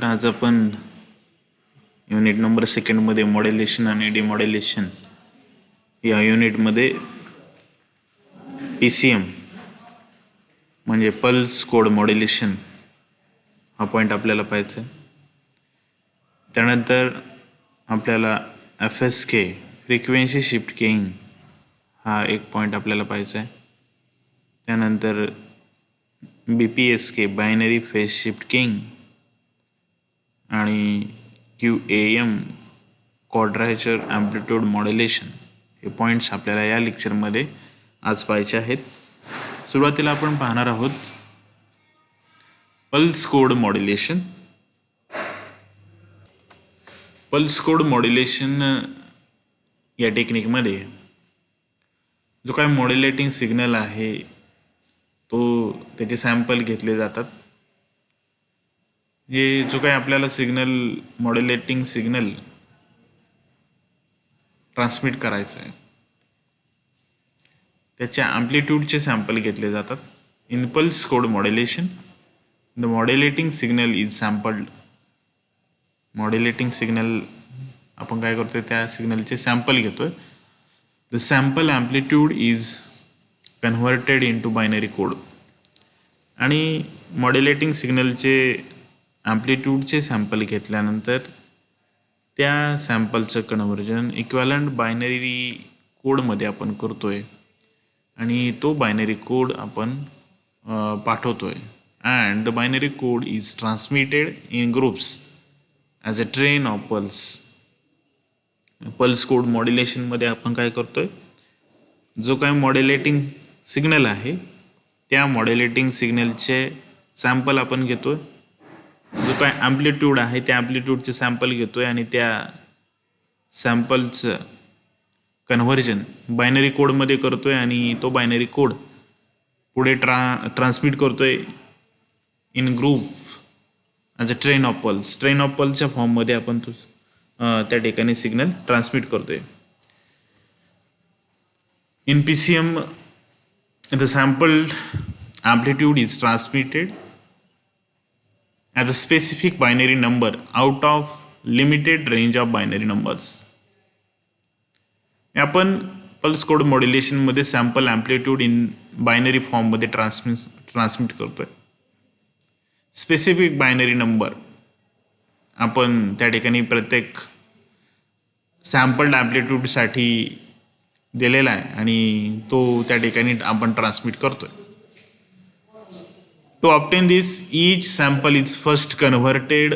आज आपण unit number सेकंडमध्ये modulation आणि डिमॉड्युलेशन या युनिटमध्ये PCM म्हणजे पल्स कोड मॉड्युलेशन हा पॉईंट आपल्याला पाहायचा आहे. त्यानंतर आपल्याला FSK फ्रिक्वेन्सी शिफ्ट केइंग हा एक पॉईंट आपल्याला पाहायचा आहे. त्यानंतर BPSK बायनरी फेज शिफ्ट केइंग आणि QAM क्वाड्रेचर ॲम्प्लिट्यूड मॉड्युलेशन हे पॉईंट्स आपल्याला या लेक्चरमध्ये आज पाहायचे आहेत. सुरुवातीला आपण पाहणार आहोत pulse code modulation. Pulse code modulation या टेक्निकमध्ये जो काय मॉड्युलेटिंग सिग्नल आहे तो त्याचे सॅम्पल घेतले जातात. हे जो काय आपल्याला सिग्नल मॉड्युलेटिंग सिग्नल ट्रान्समिट करायचं आहे त्याच्या ॲम्प्लिट्यूडचे सॅम्पल घेतले जातात. In pulse code modulation the modulating signal is sampled. Modulating signal आपण काय करतोय त्या सिग्नलचे सॅम्पल घेतोय. The sample amplitude is converted into binary code. आणि मॉड्युलेटिंग सिग्नलचे ॲम्प्लिट्यूडचे सॅम्पल घेतल्यानंतर त्या सॅम्पलचं कन्व्हर्जन इक्वॅलंट बायनरी कोडमध्ये आपण करतोय आणि तो बायनरी कोड आपण पाठवतोय. And the binary code is transmitted in groups as a train of pulse. Pulse code मॉड्युलेशनमध्ये आपण काय करतोय, जो काय मॉड्युलेटिंग सिग्नल आहे त्या मॉड्युलेटिंग सिग्नलचे सॅम्पल आपण घेतोय. जो काय ॲम्प्लिट्यूड आहे त्या ॲम्प्लिट्यूडचे सॅम्पल घेतोय आणि त्या सॅम्पलचं कन्व्हर्जन बायनरी कोडमध्ये करतोय आणि तो बायनरी कोड पुढे ट्रान्समिट करतोय in group as a train of pulse. Train of पल्सच्या फॉर्ममध्ये आपण तो त्या ठिकाणी सिग्नल ट्रान्समिट करतोय. In PCM the sampled amplitude is transmitted as a specific binary number out of limited range of binary numbers. आपण pulse code मॉड्युलेशनमध्ये sample amplitude in binary फॉर्ममध्ये ट्रान्समिट करतोय. स्पेसिफिक बायनरी नंबर आपण त्या ठिकाणी प्रत्येक सॅम्पल्ड ॲम्प्लिट्यूडसाठी दिलेला आहे आणि तो त्या ठिकाणी आपण ट्रान्समिट करतोय. To obtain this each sample is first converted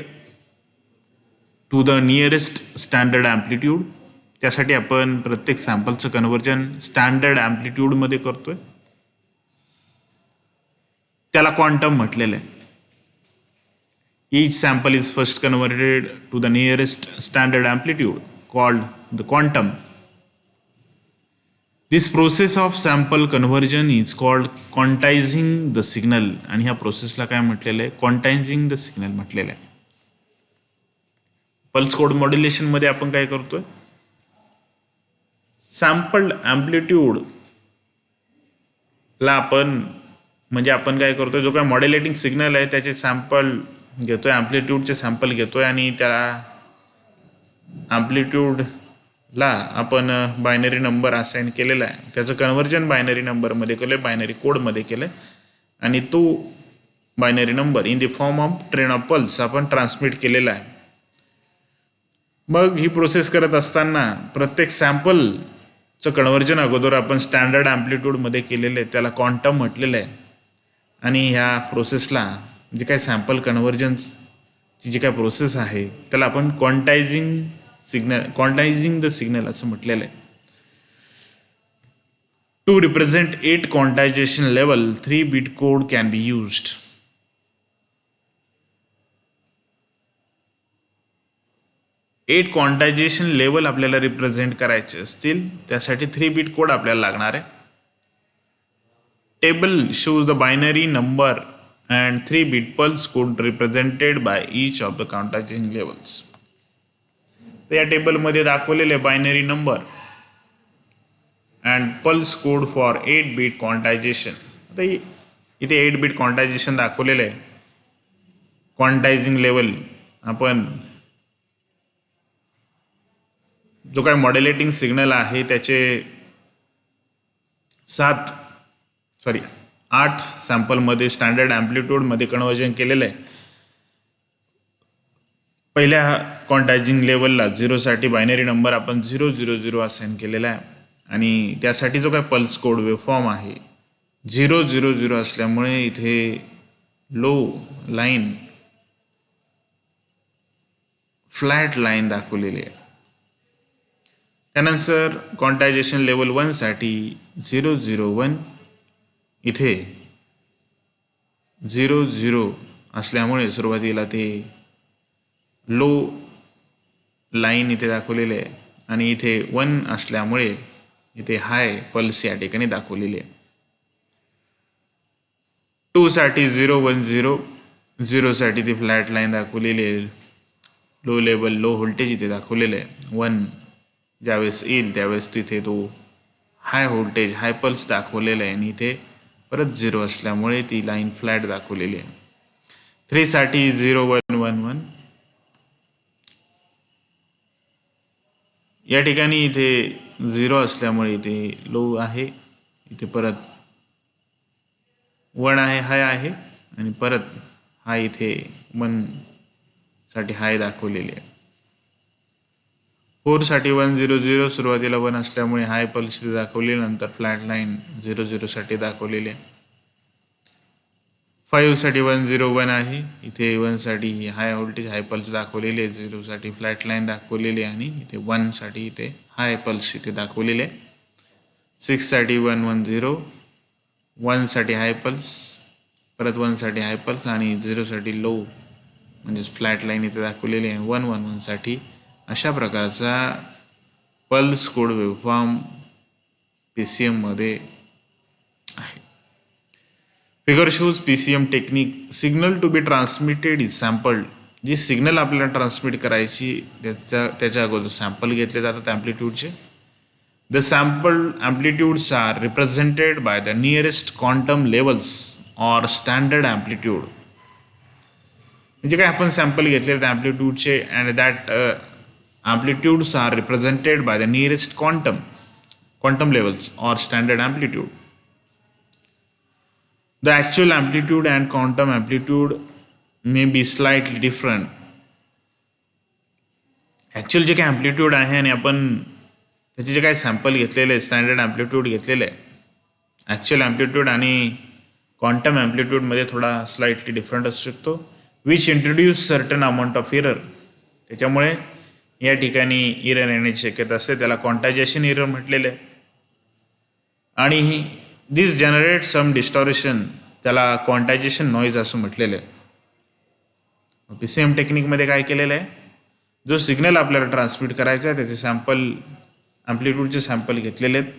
to the nearest standard amplitude. त्यासाठी आपण प्रत्येक सॅम्पलचं कन्व्हर्जन स्टँडर्ड ॲम्प्लिट्यूडमध्ये करतोय. त्याला क्वांटम म्हटलेलं आहे. Each sample is first converted to the nearest standard amplitude called the quantum. This process of sample conversion is called quantizing the signal. आणि ह्या प्रोसेसला काय म्हटलेलं आहे, क्वांटायझिंग द सिग्नल म्हटलेलं आहे. पल्स कोड मॉड्युलेशनमध्ये आपण काय करतोय, सॅम्पल्ड ॲम्प्लिट्यूड ला आपण म्हणजे आपण काय करतोय, जो काय मॉड्युलेटिंग सिग्नल आहे त्याचे सॅम्पल घेतोय, ॲम्प्लिट्यूडचे सॅम्पल घेतोय आणि त्याला ॲम्प्लिट्यूडला आपण बायनरी नंबर असाइन केलेला आहे. त्याचं कन्व्हर्जन बायनरी नंबरमध्ये केलं आहे, बायनरी कोडमध्ये केलं आहे आणि तो binary number in the form of train of pulse आपण ट्रान्समिट केलेला आहे. मग ही प्रोसेस करत असताना प्रत्येक सॅम्पलचं कन्व्हर्जन अगोदर आपण स्टँडर्ड ॲम्प्लिट्यूडमध्ये केलेलं आहे, त्याला क्वांटम म्हटलेलं आहे. आणि ह्या प्रोसेसला जे काय सॅम्पल कन्व्हर्जनची जी काय प्रोसेस आहे त्याला आपण क्वांटायझिंग द सिग्नल असं म्हटलेलं आहे. To represent 8 quantisation level 3 bit code can be used. 8 quantisation level आपल्याला रिप्रेझेंट करायचे असतील त्यासाठी 3 बीट कोड आपल्याला लागणार आहे. Table shows the binary number and 3 bit pulse code represented by each of the quantizing levels. तर या टेबलमध्ये दाखवलेले binary number and pulse code for 8 bit quantisation. आता इथे 8 बीट क्वांटायझेशन दाखवलेलं आहे. क्वांटायझिंग लेवल आपण जो काही मॉड्युलेटिंग सिग्नल आहे त्याचे 8 सॅम्पलमध्ये स्टँडर्ड ॲम्प्लिट्यूडमध्ये कन्वर्जन केलेलं आहे. पहिल्या क्वांटायझिंग लेवलला 0साठी बायनरी नंबर आपण 000 असाइन केलेला आहे आणि त्यासाठी जो काही पल्स कोड वेवफॉर्म आहे 000 असल्यामुळे इथे लो लाईन फ्लॅट लाईन दाखवलेली आहे. त्यानंतर क्वांटायझेशन लेवल 1साठी 001 इथे 00 असल्यामुळे सुरुवातीला ते लो लाईन इथे दाखवलेले आहे आणि इथे 1 असल्यामुळे इथे हाय पल्स या ठिकाणी दाखवलेली आहे. 2साठी 010 0साठी ती फ्लॅट लाईन दाखवलेली आहे. लो लेवल लो व्होल्टेज इथे दाखवलेलं आहे. 1 ज्यावेळेस येईल त्यावेळेस तिथे तो हाय व्होल्टेज हाय पल्स दाखवलेला आहे आणि इथे परत 0 असल्यामुळे ती लाईन फ्लॅट दाखवलेली आहे. 3साठी 0111 या ठिकाणी इथे 0 असल्यामुळे इथे लो आहे, इथे परत 1 आहे हाय आहे आणि परत हा इथे 1साठी हाय दाखवलेली आहे. 4साठी 100 सुरुवातीला 1 असल्यामुळे हाय पल्स दाखवली, नंतर फ्लॅट लाईन 00साठी दाखवलेली आहे. 5साठी 101 आहे, इथे 1साठी हाय व्होल्टेज हाय पल्स दाखवलेली आहे, 0साठी फ्लॅट लाईन दाखवलेली आहे आणि इथे 1साठी इथे हाय पल्स इथे दाखवलेले आहे. 6साठी 110 1साठी हाय पल्स, परत 1साठी हाय पल्स आणि 0साठी लो म्हणजेच फ्लॅट लाईन इथे दाखवलेली आहे. 111साठी अशा प्रकारचा पल्स कोड वेवफॉर्म PCMमध्ये आहे. Figure shows PCM technique signal to be transmitted is sampled. जी सिग्नल आपल्याला ट्रान्समिट करायची त्याच्या अगोदर सॅम्पल घेतले जातात ॲम्प्लिट्यूडचे. The sampled amplitudes are represented by the nearest quantum levels or standard amplitude. म्हणजे काय आपण सॅम्पल घेतले आहेत ॲम्प्लिट्यूडचे and that amplitudes are represented by the nearest quantum levels or standard amplitude. The actual amplitude and quantum amplitude may be slightly different. Actual जे काही amplitude आहे आणि आपण त्याचे जे काही सॅम्पल घेतलेले आहे स्टँडर्ड ॲम्प्लिट्यूड घेतलेले आहे, ॲक्च्युअल ॲम्प्लिट्यूड आणि क्वांटम ॲम्प्लिट्यूडमध्ये थोडा स्लाइटली डिफरंट असू शकतो. Which introduce certain amount of error. त्याच्यामुळे या ठिकाणी एरर येण्याची शक्यता असते, त्याला क्वांटायझेशन एरर म्हटलेलं आहे. आणि दिस जनरेट सम डिस्टॉर्शन, त्याला क्वांटायझेशन नॉईज असं म्हटलेलं आहे. PCM टेक्निकमध्ये काय केलेलं आहे, जो सिग्नल आपल्याला ट्रान्समिट करायचा आहे त्याचे सॅम्पल ॲम्प्लिट्यूडचे सॅम्पल घेतलेले आहेत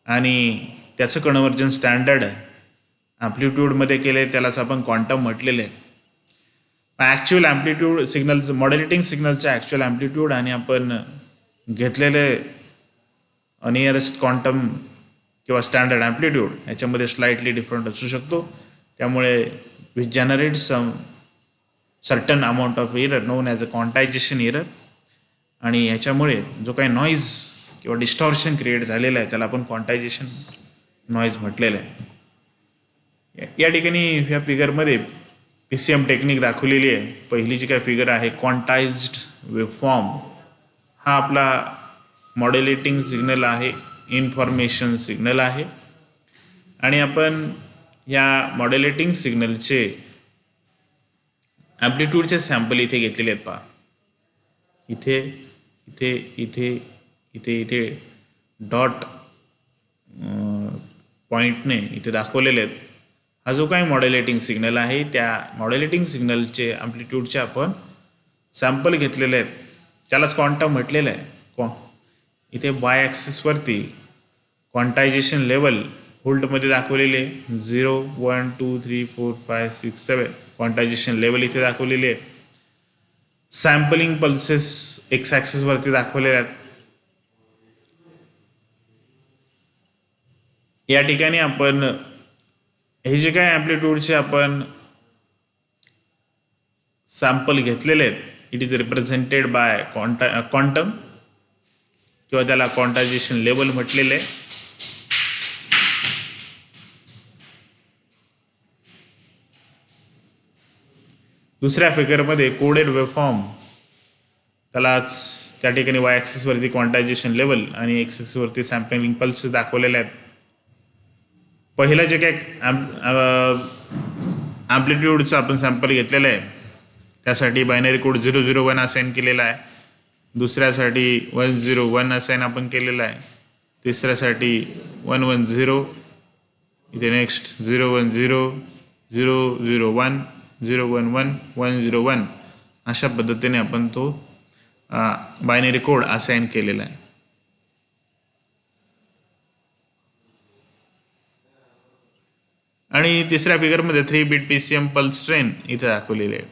आणि त्याचं कन्व्हर्जन स्टँडर्ड ॲम्प्लिट्यूडमध्ये केले आहे, त्यालाच आपण क्वांटम म्हटलेलं आहे. ॲक्च्युअल ॲम्प्लिट्यूड सिग्नलचं मॉड्युलेटिंग सिग्नलचं ॲक्च्युअल ॲम्प्लिट्यूड आणि आपण घेतलेले नियरेस्ट क्वांटम किंवा स्टँडर्ड ॲम्प्लिट्यूड याच्यामध्ये स्लाइटली डिफरंट असू शकतो. त्यामुळे which generate some certain amount of error known as a quantization error. आणि याच्यामुळे जो काही नॉईज किंवा डिस्टॉर्शन क्रिएट झालेलं आहे त्याला आपण क्वांटायझेशन नॉईज म्हटलेलं आहे. या ठिकाणी ह्या फिगरमध्ये PCM टेक्निक दाखवलेली आहे. पहिली जी काय फिगर आहे क्वांटाइज्ड वेवफॉर्म, हा आपला मॉड्युलेटिंग सिग्नल आहे, इन्फॉर्मेशन सिग्नल आहे आणि आपण या मॉड्युलेटिंग सिग्नलचे ॲम्प्लिट्यूडचे सॅम्पल इथे घेतलेले आहेत. पहा इथे इथे इथे इथे इथे डॉट पॉईंटने इथे दाखवलेले आहेत. हा जो काही मॉड्युलेटिंग सिग्नल आहे त्या मॉड्युलेटिंग सिग्नलचे ॲम्प्लिट्यूडचे आपण सॅम्पल घेतलेले आहेत, त्यालाच क्वांटम म्हटलेलं आहे. इथे वाय ॲक्सिसवरती क्वांटायझेशन लेवल व्होल्टमध्ये दाखवलेले 0 1 2 3 4 5 6 7 क्वांटायझेशन लेवल इथे दाखवलेले आहे. सॅम्पलिंग पल्सेस एक्स ॲक्सिसवरती दाखवलेले आहेत. या ठिकाणी आपण हे जे काय ॲम्प्लिट्यूडचे आपण सॅम्पल घेतलेले आहेत it is represented by quantum किंवा त्याला क्वांटायझेशन लेवल म्हटलेलं आहे. दुसऱ्या फिगरमध्ये कोडेड वेव्हफॉर्म, त्यालाच त्या ठिकाणी वाय ॲक्सिसवरती क्वांटायझेशन लेवल आणि एक्स ॲक्सिसवरती सॅम्पलिंग पल्सेस दाखवलेले आहेत. पहिलं जे काय ॲम्प्लिट्यूडचं आपण सॅम्पल घेतलेलं आहे त्यासाठी बायनरी कोड 001 असाइन केलेला आहे. दुसऱ्यासाठी 101 असाइन आपण केलेला आहे. तिसऱ्यासाठी 110, इथे नेक्स्ट 010, 001, 011, 101 अशा पद्धतीने आपण तो बायनरी कोड असाइन केलेला आहे. आणि तिसऱ्या फिगरमध्ये 3 बिट PCM पल्स ट्रेन इथे दाखवलेली आहे.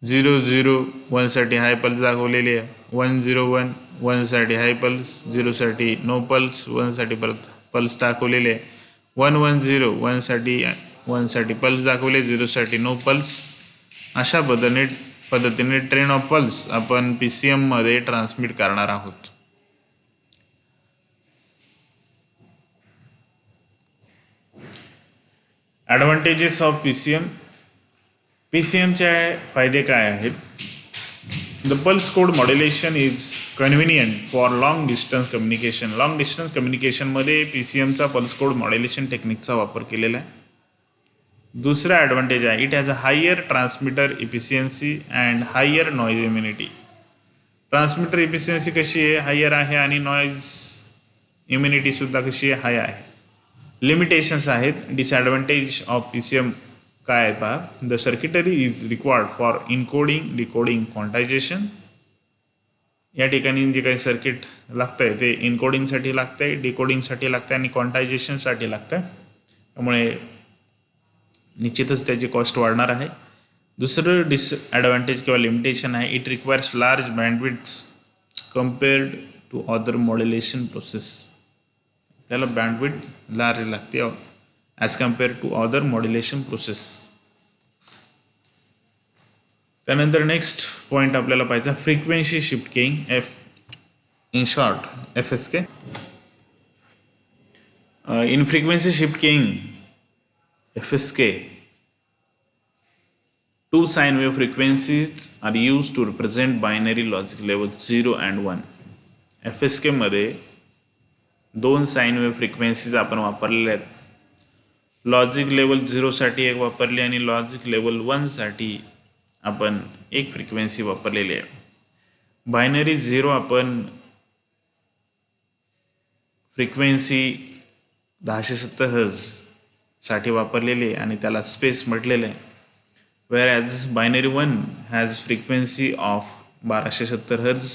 001 साठी हाय पल्स दाखवलेली आहे, 101 1 साठी हाय पल्स, 0 साठी नो पल्स, 1 साठी परत पल्स दाखवलेले आहे, 110 1 साठी पल्स दाखवले, 0 साठी नो पल्स. अशा पद्धतीने ट्रेन ऑफ पल्स आपण PCM मध्ये ट्रान्समिट करणार आहोत. Advantages of PCM. PCMचे फायदे काय आहेत? The pulse code modulation is convenient for long distance communication. Long distance कम्युनिकेशनमध्ये PCMचा पल्स कोड मॉड्युलेशन टेक्निकचा वापर केलेला आहे. दुसरा ॲडव्हान्टेज आहे, it has a higher transmitter efficiency and higher noise immunity. Transmitter efficiency कशी आहे? हायर आहे आणि नॉईज इम्युनिटीसुद्धा कशी आहे? हाय आहे. लिमिटेशन्स आहेत. डिसॲडव्हान्टेज ऑफ PCM काय आहे पहा. The circuitry is required for encoding, decoding, quantization. या ठिकाणी जे काही सर्किट लागतं आहे ते इनकोडिंगसाठी लागतं आहे, डिकोडिंगसाठी लागतं आहे आणि क्वांटायझेशनसाठी लागतं आहे. त्यामुळे निश्चितच त्याची कॉस्ट वाढणार आहे. दुसरं डिसॲडव्हान्टेज किंवा लिमिटेशन आहे, it requires large bandwidths compared to other modulation process. त्याला बँडविड्थ लार्ज लागते as compare to other modulation process. त्यानंतर नेक्स्ट पॉईंट आपल्याला पाहिजे frequency shift keying, in short FSK. In frequency shift keying FSK, 2 sine wave frequencies are used to represent binary logic levels 0 and 1. FSK मध्ये 2 sine wave frequencies आपण वापरलेल्या आहेत. Logic level 0 साठी एक वापरली आणि लॉजिक लेवल 1 साठी आपण एक फ्रिक्वेन्सी वापरलेली आहे. बायनरी 0 आपण फ्रिक्वेन्सी 1070 हर्ज साठी वापरलेली आहे आणि त्याला स्पेस म्हटलेलं आहे. whereas binary 1 has frequency of 1270 हर्ज.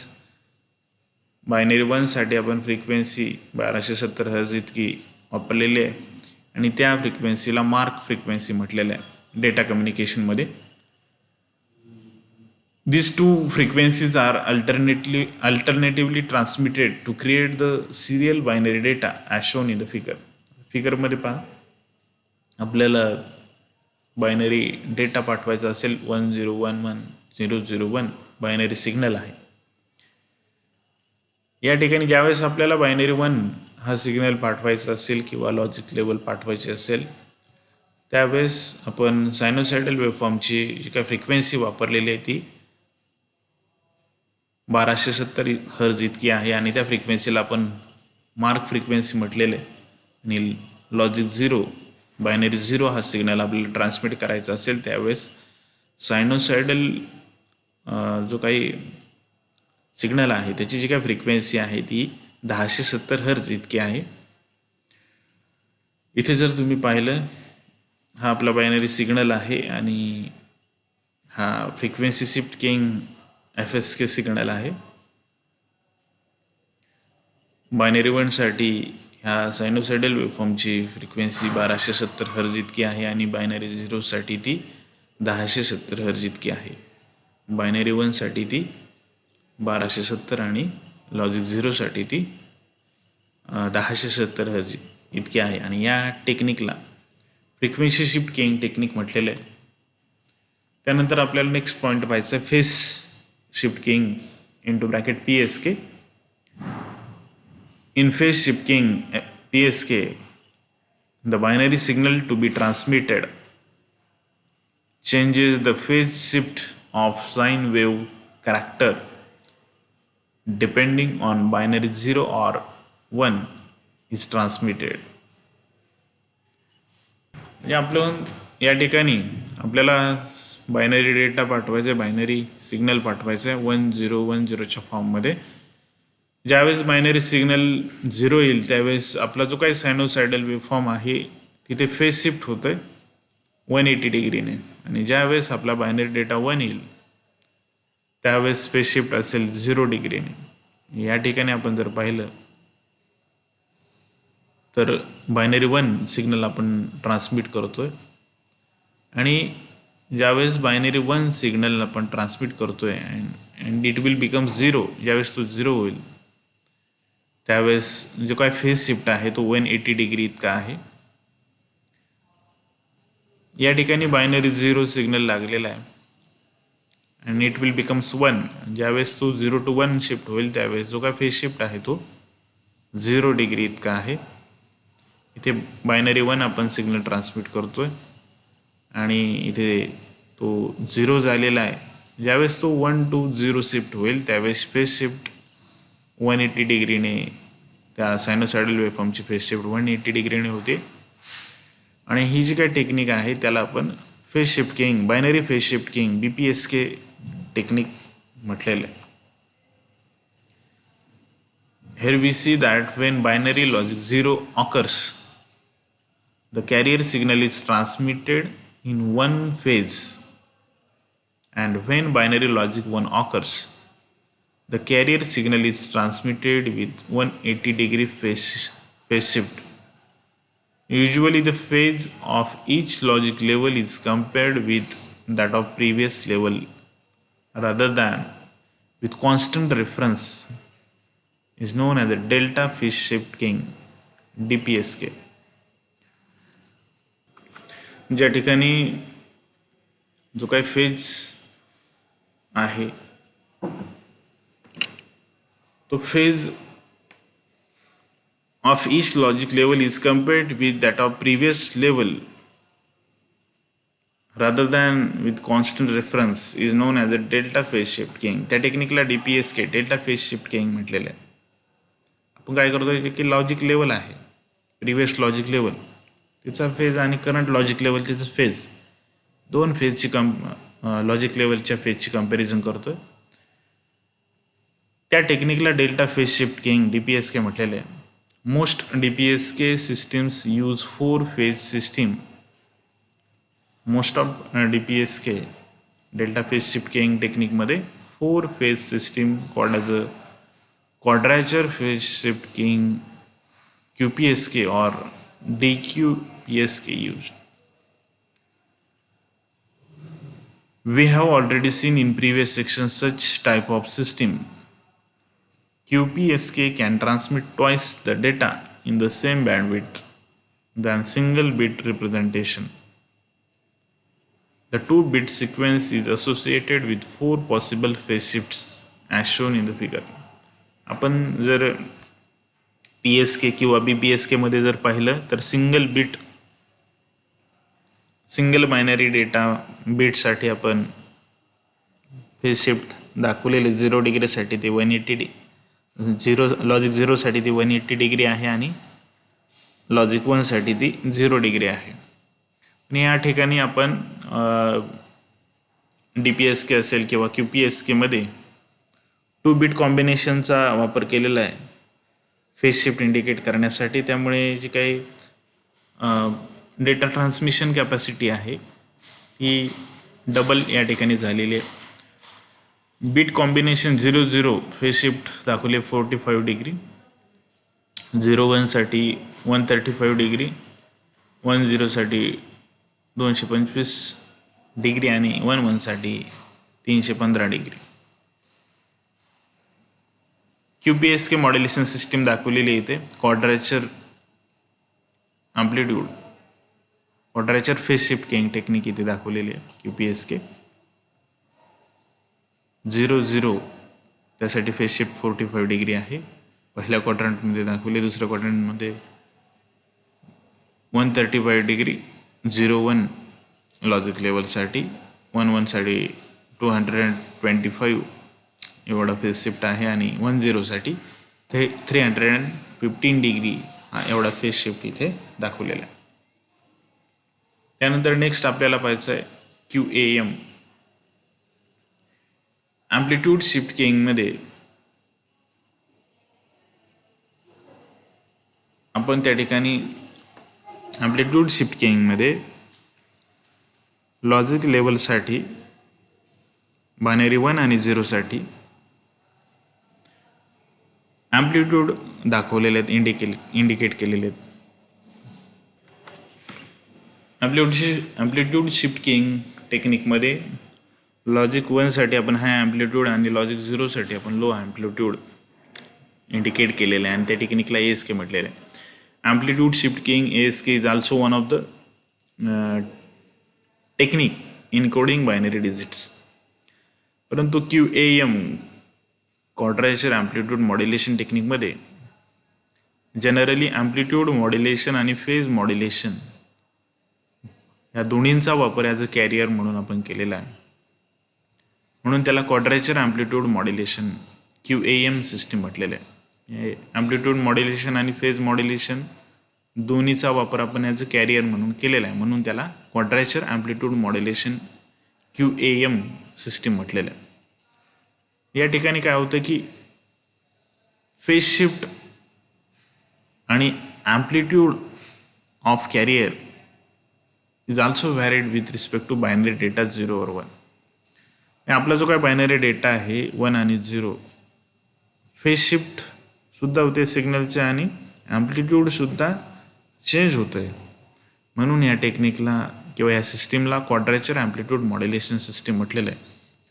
बायनरी 1 साठी आपण फ्रिक्वेन्सी 1270 हर्ज इतकी वापरलेली आहे आणि त्या फ्रिक्वेन्सीला मार्क फ्रिक्वेन्सी म्हटलेलं आहे data कम्युनिकेशनमध्ये. These two frequencies are alternatively transmitted to create the serial binary data as shown in the figure. फिगरमध्ये पहा, आपल्याला बायनरी डेटा पाठवायचा असेल 1011 बायनरी सिग्नल आहे. या ठिकाणी ज्यावेळेस आपल्याला बायनरी 1 हा सिग्नल पाठवायचा असेल किंवा लॉजिक लेवल पाठवायची असेल त्यावेळेस आपण सायनोसायडल वेव्हफॉर्मची जी काय फ्रिक्वेन्सी वापरलेली आहे ती 1270 हर्ज इतकी आहे आणि त्या फ्रिक्वेन्सीला आपण मार्क फ्रिक्वेन्सी म्हटलेले आहे. आणि लॉजिक 0 बायनरी 0 हा सिग्नल आपल्याला ट्रान्समिट करायचा असेल त्यावेळेस सायनोसायडल जो काही सिग्नल आहे त्याची जी काही फ्रिक्वेन्सी आहे ती 1070 हर्ज इतकी आहे. इथे जर तुम्ही पाहिलं हा आपला बायनरी सिग्नल आहे आणि हा frequency shift keying FSK signal आहे. बायनरी 1 साठी ह्या सायनोसायडल वेव्हफॉर्मची फ्रिक्वेन्सी 1270 हर्ज इतकी आहे आणि बायनरी 0 साठी ती 1070 हर्ज इतकी आहे. बायनरी 1 साठी ती 1270 आणि लॉजिक 0 साठी ती 1070 हर्ज इतकी आहे आणि या टेक्निकला फ्रिक्वेन्सी शिफ्ट किंग टेक्निक म्हटलेलं आहे. त्यानंतर आपल्याला नेक्स्ट पॉईंट पाहायचं आहे phase shift king into bracket PSK. In phase shifting PSK, the binary signal to be transmitted changes the phase shift of sine wave character depending on binary 0 or 1 is transmitted. म्हणजे आपलं या ठिकाणी आपल्याला binary data पाठवायचा आहे, binary signal पाठवायचं आहे 1010च्या फॉर्ममध्ये. ज्यावेळेस बायनरी सिग्नल 0 येईल त्यावेळेस आपला जो काही सायनोसायडल वेव्हफॉर्म आहे तिथे फेज शिफ्ट होतं आहे 180 डिग्रीने, आणि ज्यावेळेस आपला बायनरी डेटा 1 येईल त्यावेळेस फेज शिफ्ट असेल 0 डिग्रीने. या ठिकाणी आपण जर पाहिलं तर बायनरी 1 सिग्नल आपण ट्रान्समिट करतोय, आणि ज्यावेळेस बायनरी 1 सिग्नल आपण ट्रान्समिट करतोय अँड इट विल बिकम 0, ज्यावेळेस तो 0 होईल त्यावेळेस जो काय फेज शिफ्ट आहे तो 180 डिग्री इतका आहे. या ठिकाणी बायनरी 0 सिग्नल लागलेला आहे अँड इट विल बिकम्स 1. ज्यावेळेस तो 0 to 1 शिफ्ट होईल त्यावेळेस जो काय फेज शिफ्ट आहे तो 0 डिग्री इतका आहे. इथे बायनरी 1 आपण सिग्नल ट्रान्समिट करतोय आणि इथे तो 0 झालेला आहे. ज्यावेळेस तो 1 to 0 शिफ्ट होईल त्यावेळेस फेज शिफ्ट 180 डिग्रीने, त्या सायनोसायडल वेव्हफॉर्मची फेज शिफ्ट 180 डिग्रीने होते. आणि ही जी काही टेक्निक आहे त्याला आपण phase shift king, binary phase shift king BPSK technique म्हटलेलं आहे. Here we see that when binary logic 0 occurs, the carrier signal is transmitted in one phase, and when binary logic 1 occurs, the carrier signal is transmitted with 180 degree phase shift. Usually the phase of each logic level is compared with that of previous level rather than with constant reference is known as a delta phase shift king DPSK. ज्या ठिकाणी जो काही phase आहे तो phase of each logic level is compared with that of previous level rather than with constant reference is known as a delta phase shift king. त्या टेक्निकला DPSK delta phase shift keying म्हटलेलं आहे. आपण काय करतोय की लॉजिक लेवल आहे, previous logic level तिचा फेज आणि करंट लॉजिक लेवल तिचा फेज, दोन फेजची लॉजिक लेवलच्या फेजची कंपॅरिझन करतोय. त्या टेक्निकला delta phase shift keying DPSK म्हटलेलं आहे. Most DPSK systems use 4-phase system. Most of DPSK delta phase shift keying technique मध्ये 4-phase system called as a quadrature phase shift keying QPSK or DQPSK used. We have already seen in previous sections such type of system. QPSK can transmit twice the data in the same bandwidth than single bit representation. The 2-bit sequence is associated with 4 possible phase shifts as shown in the figure. आपण जर PSK किंवा BPSK मध्ये जर पाहिलं तर single binary data बीटसाठी आपण phase shift दाखवलेले 0 डिग्रीसाठी ते 180 लॉजिक 0 साठी ती 180 डिग्री आहे आणि लॉजिक 1 साठी ती 0 डिग्री आहे. आणि या ठिकाणी आपण DPSK असेल किंवा QPSK मध्ये 2-बिट कॉम्बिनेशनचा वापर केलेला आहे फेज शिफ्ट इंडिकेट करण्यासाठी. त्यामुळे जी काही डेटा ट्रान्समिशन कॅपॅसिटी आहे ही डबल या ठिकाणी झालेली आहे. बीट कॉम्बिनेशन 0-0 फेज शिफ्ट दाखवले 45 डिग्री, 0-1 साठी 135 डिग्री, 1-0 साठी 225 डिग्री आणि 1-1 साठी 315 डिग्री. QPSK मॉड्युलेशन सिस्टीम दाखवलेली इथे quadrature phase shift king technique इथे दाखवलेली आहे QPSK. 0-0 त्यासाठी फेज शिफ्ट 45 डिग्री आहे. पहिल्या क्वाड्रंटमध्ये दाखवले, दुसऱ्या क्वाड्रंटमध्ये 135 डिग्री. 0-1 लॉजिक लेवलसाठी, 1-1 साठी 225 एवढा फेज शिफ्ट आहे आणि 1-0 साठी 315 डिग्री हा एवढा फेज शिफ्ट इथे दाखवलेला आहे. त्यानंतर नेक्स्ट आपल्याला पाहायचं आहे QAM. ॲम्प्लिट्यूड शिफ्ट किंगमध्ये आपण त्या ठिकाणी ॲम्प्लिट्यूड शिफ्ट किंगमध्ये लॉजिक लेवलसाठी बायनरी 1 आणि 0 साठी ॲम्प्लिट्यूड दाखवलेले आहेत, इंडिकेट केलेले आहेत. ॲम्प्लिट्यूड शिफ्ट किंग टेक्निकमध्ये लॉजिक 1 साठी आपण हाय ॲम्प्लिट्यूड आणि लॉजिक 0 साठी आपण लो ॲम्प्लिट्यूड इंडिकेट केलेलं आहे आणि त्या टेक्निकला ASK म्हटलेलं आहे. Amplitude shift keying ASK is also one of the technique in coding binary digits. परंतु QAM क्वाड्रेचर ॲम्प्लिट्यूड मॉड्युलेशन टेक्निकमध्ये जनरली ॲम्प्लिट्यूड मॉड्युलेशन आणि फेज मॉड्युलेशन या दोन्हींचा वापर ॲज अ कॅरियर म्हणून आपण केलेला आहे. म्हणून त्याला quadrature amplitude modulation QAM system म्हटलेलं आहे. ॲम्प्लिट्यूड मॉड्युलेशन आणि फेज मॉड्युलेशन दोन्हीचा वापर आपण ॲज अ कॅरियर म्हणून केलेला आहे, म्हणून त्याला quadrature amplitude modulation QAM system म्हटलेलं आहे. या ठिकाणी काय होतं की फेज शिफ्ट आणि amplitude of carrier is also varied with respect to binary data 0 or 1. आपला जो काय बायनरी डेटा आहे 1 आणि 0, फेज शिफ्ट सुद्धा होते सिग्नलचे आणि ॲम्प्लिट्यूडसुद्धा चेंज होतं आहे. म्हणून या टेक्निकला किंवा या सिस्टीमला क्वाड्रेचर ॲम्प्लिट्यूड मॉड्युलेशन सिस्टीम म्हटलेलं आहे.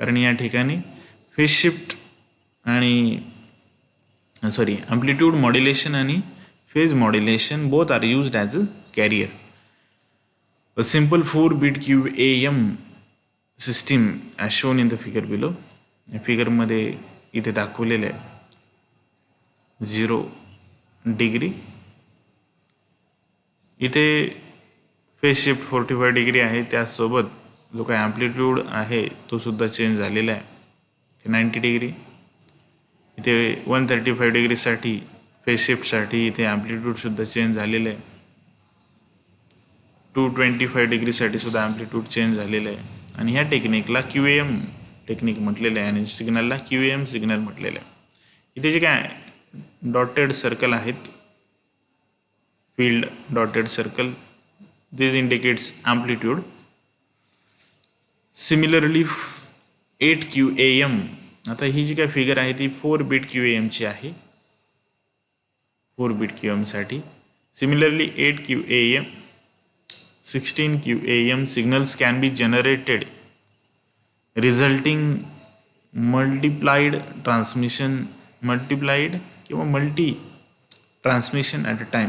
कारण या ठिकाणी फेज शिफ्ट आणि ॲम्प्लिट्यूड मॉड्युलेशन आणि phase modulation both are used as a carrier. A simple 4-bit QAM system as shown in the figure below. या फिगरमध्ये इथे दाखवलेलं आहे 0 डिग्री. इथे फेज शिफ्ट 45 डिग्री आहे, त्यासोबत जो काही ॲम्प्लिट्यूड आहे तो सुद्धा चेंज झालेला आहे 90 डिग्री. इथे 135 डिग्रीसाठी फेज शिफ्टसाठी इथे ॲम्प्लिट्यूडसुद्धा चेंज झालेलं आहे. 225 डिग्रीसाठी सुद्धा ॲम्प्लिट्यूड चेंज झालेलं आहे. आणि ह्या टेक्निकला QAM टेक्निक म्हटलेलं आहे आणि सिग्नलला QAM सिग्नल म्हटलेलं आहे. इथे जे काय डॉटेड सर्कल आहेत, फील्ड डॉटेड सर्कल, दिस इंडिकेट्स ॲम्प्लिट्यूड. सिमिलरली 8 QAM, आता ही जी काय फिगर आहे ती 4-bit QAMची आहे, 4-bit QAMसाठी. सिमिलरली 8 QAM, 16 QAM signals can be generated resulting multiplied किंवा multi transmission at a time.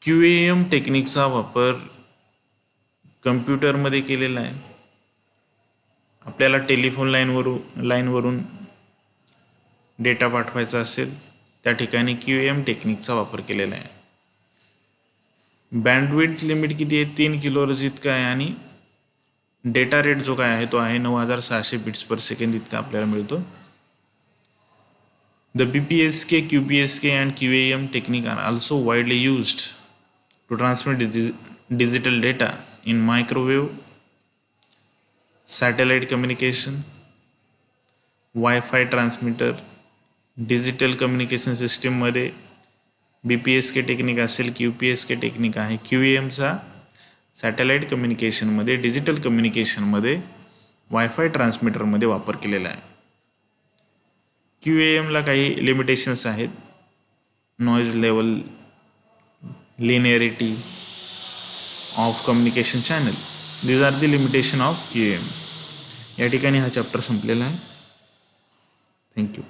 QAM टेक्निकचा वापर कम्प्युटरमध्ये केलेला आहे. आपल्याला टेलिफोन लाईनवरून डेटा पाठवायचा असेल त्या ठिकाणी QAM टेक्निकचा वापर केलेला आहे. बँडविड्थ लिमिट किती आहे, 3 kHz इतका आहे आणि डेटा रेट जो काय आहे तो आहे 9600 बिट्स पर सेकंड इतका आपल्याला मिळतो. The BPSK, QPSK and QAM technique are also widely used to transmit digital data in microwave, satellite communication, wifi transmitter, digital communication सिस्टीममध्ये BPSK टेक्निक असेल, QPSK टेक्निक आहे. QAMचा सॅटेलाइट कम्युनिकेशनमध्ये, डिजिटल कम्युनिकेशनमध्ये, वायफाय ट्रान्समीटरमध्ये वापर केलेला आहे. QAMला काही लिमिटेशन्स आहेत. Noise level, linearity of communication channel, these are the limitation of QAM. या ठिकाणी हा चॅप्टर संपलेला आहे. थँक्यू.